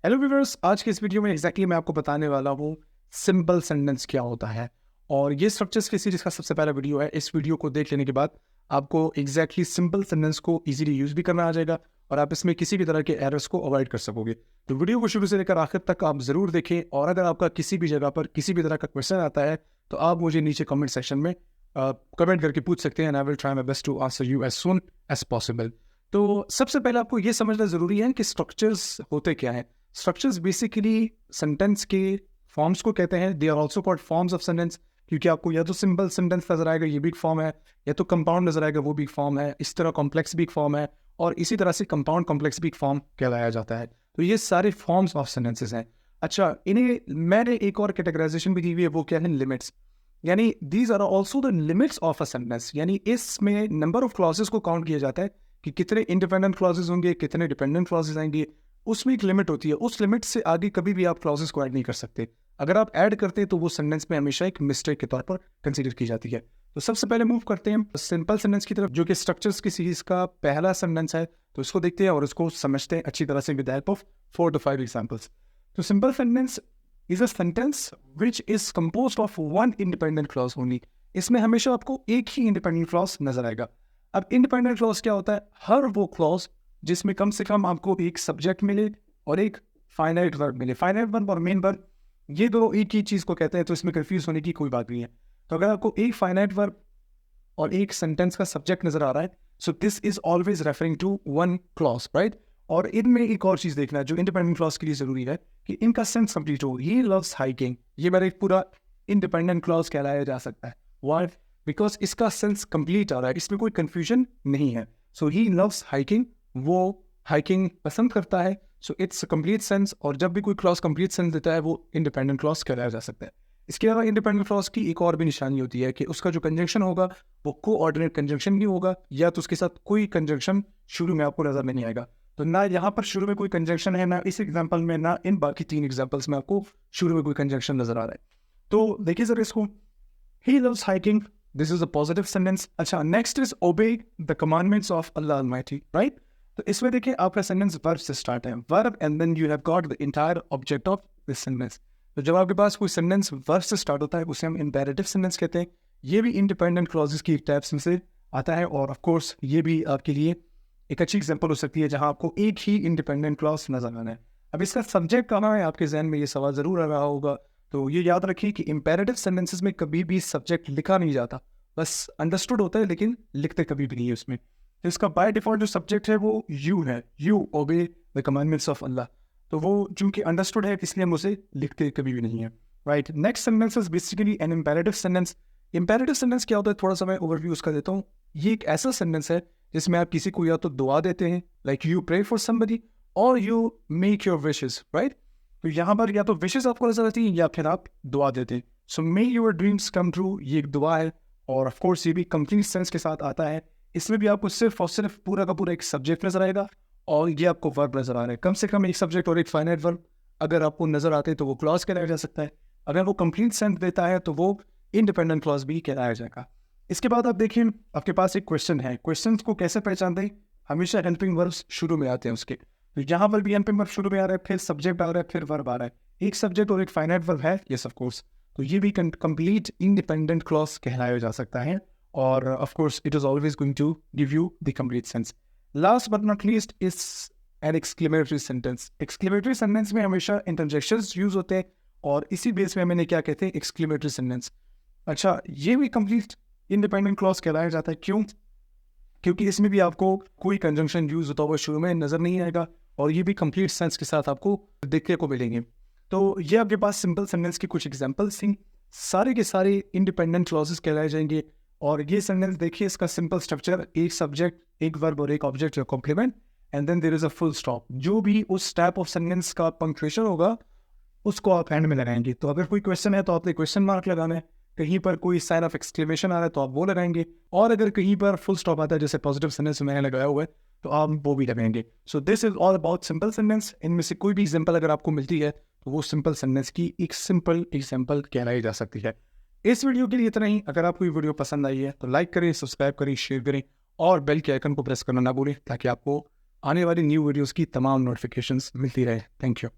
Hello viewers, आज के इस वीडियो में एग्जैक्टली मैं आपको बताने वाला हूँ सिंपल सेंटेंस क्या होता है। और ये स्ट्रक्चर्स की सीरीज का सबसे पहला वीडियो है। इस वीडियो को देख लेने के बाद आपको एग्जैक्टली सिंपल सेंटेंस को इजीली यूज भी करना आ जाएगा और आप इसमें किसी भी तरह के एरर्स को अवॉइड कर सकोगे। तो वीडियो को शुरू से लेकर आखिर तक आप जरूर देखें और अगर आपका किसी भी जगह पर किसी भी तरह का क्वेश्चन आता है तो आप मुझे नीचे कमेंट सेक्शन में कमेंट करके पूछ सकते हैं and I will try my best to answer you as soon as possible. तो सबसे पहले आपको ये समझना जरूरी है कि स्ट्रक्चर्स होते क्या हैं। स्ट्रक्चर्स बेसिकली सेंटेंस के फॉर्म्स को कहते हैं। They are also called forms of sentence, क्योंकि आपको या तो सिंपल सेंटेंस नजर आएगा, ये भी एक फॉर्म है, या तो कंपाउंड नजर आएगा, वो भी एक फॉर्म है। इस तरह कॉम्प्लेक्स भी एक फॉर्म है और इसी तरह से कंपाउंड कॉम्प्लेक्स भी एक फॉर्म कहलाया जाता है। तो ये सारे फॉर्म्स ऑफ सेंटेंसेस हैं। अच्छा, इन्हें मैंने एक और कैटेगराइजेशन भी दी हुई है, वो क्या है, लिमिट्स। यानी these are also the limits of a sentence. यानी इसमें नंबर ऑफ क्लॉजेस को काउंट किया जाता है कि कितने इंडिपेंडेंट क्लॉजेस होंगे, कितने डिपेंडेंट क्लॉजेस आएंगे। उसमें एक लिमिट होती है, उस लिमिट से आगे कभी भी आप क्लॉजेस को ऐड नहीं कर सकते। अगर आप ऐड करते हैं तो वो सेंटेंस में हमेशा एक मिस्टेक के तौर पर कंसीडर की जाती है। तो सबसे पहले मूव करते हैं सिंपल सेंटेंस की तरफ, जो कि स्ट्रक्चर्स की सीरीज का पहला सेंटेंस है। तो इसको देखते हैं और इसको समझते हैं अच्छी तरह से with help of 4 to 5 examples. तो simple sentence is a sentence which is composed of one independent clause only. इसमें हमेशा आपको एक ही इंडिपेंडेंट क्लॉज नजर आएगा। अब इंडिपेंडेंट क्लॉज क्या होता है? हर वो क्लॉज जिसमें कम से कम आपको एक सब्जेक्ट मिले और एक फाइनाइट वर्ब मिले। फाइनाइट वर्ब और मेन वर्ब ये दोनों एक ही चीज को कहते हैं, तो इसमें कंफ्यूज होने की कोई बात नहीं है। तो अगर आपको एक फाइनाइट वर्ब और एक सेंटेंस का सब्जेक्ट नजर आ रहा है, so this is always referring to one clause, right. और इनमें एक और चीज देखना है जो इंडिपेंडेंट क्लॉज के लिए जरूरी है कि इनका सेंस कंप्लीट हो। ही लव्स हाइकिंग, ये मेरा एक पूरा इंडिपेंडेंट क्लॉज कहलाया जा सकता है। व्हाई? बिकॉज इसका सेंस कंप्लीट आ रहा है, इसमें कोई कंफ्यूजन नहीं है। सो ही लव्स हाइकिंग, वो हाइकिंग पसंद करता है। सो इट्स कंप्लीट सेंस, और जब भी कोई क्लॉज कंप्लीट सेंस देता है वो इंडिपेंडेंट क्लॉज कहलाया जा सकता है। इसके अलावा इंडिपेंडेंट क्लॉज की एक और भी निशानी होती है कि उसका जो कंजंक्शन होगा वो कोऑर्डिनेट कंजंक्शन ही होगा, या तो उसके साथ कोई कंजंक्शन शुरू में आपको नजर नहीं आएगा। तो ना यहाँ पर शुरू में कोई कंजंक्शन है, ना इस एग्जांपल में, ना इन बाकी 3 एग्जांपल्स में आपको शुरू में कोई कंजंक्शन नजर आ रहा है। तो देखिए सर इसको, he loves hiking, this is a positive sentence। अच्छा, next is obey the commandments of Allah Almighty, right? तो इसमें देखिए आपका सेंटेंस वर्ब से स्टार्ट है, verb and then you have got the entire object of this sentence. तो जब आपके पास कोई सेंटेंस वर्ब से स्टार्ट होता है उसे हम इंपेरेटिव सेंटेंस कहते हैं। ये भी इंडिपेंडेंट क्लॉजेस की एक टाइप्स में से आता है, और ऑफ कोर्स ये भी आपके लिए एक अच्छी एग्जांपल हो सकती है जहां आपको एक ही इंडिपेंडेंट क्लॉज नजर आना है। अब इसका सब्जेक्ट कहाँ है, आपके जहन में ये सवाल जरूर आ रहा होगा। तो ये याद रखिए कि इंपेरेटिव सेंटेंसेस में कभी भी सब्जेक्ट लिखा नहीं जाता, बस अंडरस्टूड होता है लेकिन लिखते कभी भी नहीं है उसमें। तो इसका बाय डिफॉल्ट जो सब्जेक्ट है वो यू है, you obey the commandments of अल्लाह। तो वो चूंकि अंडरस्टूड है इसलिए हम उसे लिखते कभी भी नहीं है, right. Next sentence is basically an imperative sentence. Imperative sentence क्या होता है, थोड़ा सा मैं ओवरव्यू उसका देता हूँ। ये एक ऐसा सेंटेंस है जिसमें आप किसी को या तो दुआ देते हैं, like you pray for somebody, और you make your wishes, right. तो यहाँ पर या तो विशेस आपको नजर आती है या फिर आप दुआ देते हैं। So may your dreams come true, ये एक दुआ है, और ऑफ कोर्स ये भी कंप्लीट सेंस के साथ आता है। इसमें भी आपको सिर्फ और सिर्फ पूरा का पूरा एक सब्जेक्ट नजर आएगा और ये आपको वर्ब नजर आ रहा है। कम से कम एक सब्जेक्ट और एक फाइनाइट वर्ब अगर आपको नजर आते हैं तो वो क्लॉज कहलाया जा सकता है। अगर वो कंप्लीट सेंस देता है तो वो इंडिपेंडेंट क्लॉज भी कहलाया जाएगा। इसके बाद आप देखिए आपके पास एक क्वेश्चन है। क्वेश्चन को कैसे पहचानते हैं? हमेशा हेल्पिंग वर्ब्स शुरू में आते हैं उसके। तो यहाँ पर भी हेल्पिंग वर्ब शुरू में आ रहा है, फिर सब्जेक्ट आ रहा है, फिर वर्ब आ रहा है। एक सब्जेक्ट और एक फाइनाइट वर्ब है, यस ऑफ कोर्स। तो ये भी कंप्लीट इंडिपेंडेंट क्लॉज कहलाया जा सकता है, और of course it is always going to give you the complete sense. Last but not least is an exclamatory sentence. Exclamatory sentence में हमेशा इंटरजेक्शंस यूज होते हैं, और इसी बेस में मैंने क्या कहते हैं, एक्सक्लेमेटरी सेंटेंस। अच्छा, ये भी कंप्लीट इंडिपेंडेंट क्लॉज कहलाया जाता है। क्यों? क्योंकि इसमें भी आपको कोई कंजंक्शन यूज होता हुआ शुरू में नजर नहीं आएगा, और ये भी कंप्लीट सेंस के साथ आपको देखने को मिलेंगे। तो ये आपके पास सिंपल सेंटेंस की कुछ एग्जांपल्स थी। सारे के सारे इंडिपेंडेंट क्लॉजेस कहलाए जाएंगे। और ये सेंटेंस देखिए, इसका सिंपल स्ट्रक्चर, एक सब्जेक्ट, एक वर्ब और एक ऑब्जेक्ट या complement, and then there is a full stop. जो भी उस टाइप ऑफ सेंटेंस का पंक्चुएशन होगा उसको आप एंड में लगाएंगे। तो अगर कोई क्वेश्चन है तो आपने क्वेश्चन मार्क लगाना है, कहीं पर कोई साइन ऑफ एक्सक्लेमेशन आ रहा है तो आप वो लगाएंगे, और अगर कहीं पर फुल स्टॉप आता है जैसे पॉजिटिव सेंटेंस में मैंने लगाया हुआ है तो आप वो भी लगाएंगे। सो this is all about simple sentence. इनमें से कोई भी एग्जांपल अगर आपको मिलती है तो वो सिंपल सेंटेंस की एक सिंपल एग्जांपल कहलाई जा सकती है। इस वीडियो के लिए इतना ही। अगर आपको ये वीडियो पसंद आई है तो लाइक करें, सब्सक्राइब करें, शेयर करें, और बेल के आइकन को प्रेस करना ना भूलें ताकि आपको आने वाली न्यू वीडियोस की तमाम नोटिफिकेशंस मिलती रहे। Thank you.